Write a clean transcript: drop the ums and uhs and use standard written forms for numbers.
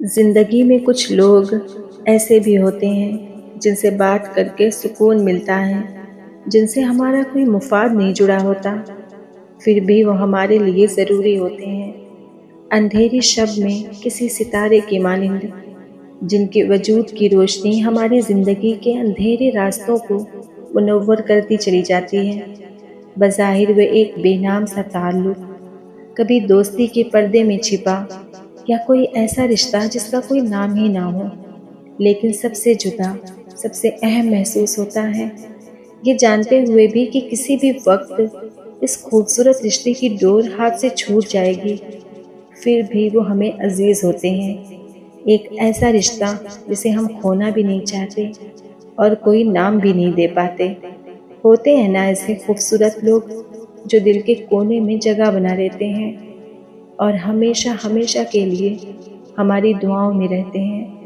زندگی میں کچھ لوگ ایسے بھی ہوتے ہیں جن سے بات کر کے سکون ملتا ہے، جن سے ہمارا کوئی مفاد نہیں جڑا ہوتا، پھر بھی وہ ہمارے لیے ضروری ہوتے ہیں۔ اندھیری شب میں کسی ستارے کی مانند، جن کے وجود کی روشنی ہماری زندگی کے اندھیرے راستوں کو منور کرتی چلی جاتی ہے۔ بظاہر وہ ایک بے نام سا تعلق، کبھی دوستی کے پردے میں چھپا، یا کوئی ایسا رشتہ جس کا کوئی نام ہی نہ ہو، لیکن سب سے جدا، سب سے اہم محسوس ہوتا ہے، یہ جانتے ہوئے بھی کہ کسی بھی وقت اس خوبصورت رشتے کی ڈور ہاتھ سے چھوٹ جائے گی، پھر بھی وہ ہمیں عزیز ہوتے ہیں۔ ایک ایسا رشتہ جسے ہم کھونا بھی نہیں چاہتے اور کوئی نام بھی نہیں دے پاتے۔ ہوتے ہیں نا ایسے خوبصورت لوگ جو دل کے کونے میں جگہ بنا لیتے ہیں اور ہمیشہ ہمیشہ کے لیے ہماری دعاؤں میں رہتے ہیں۔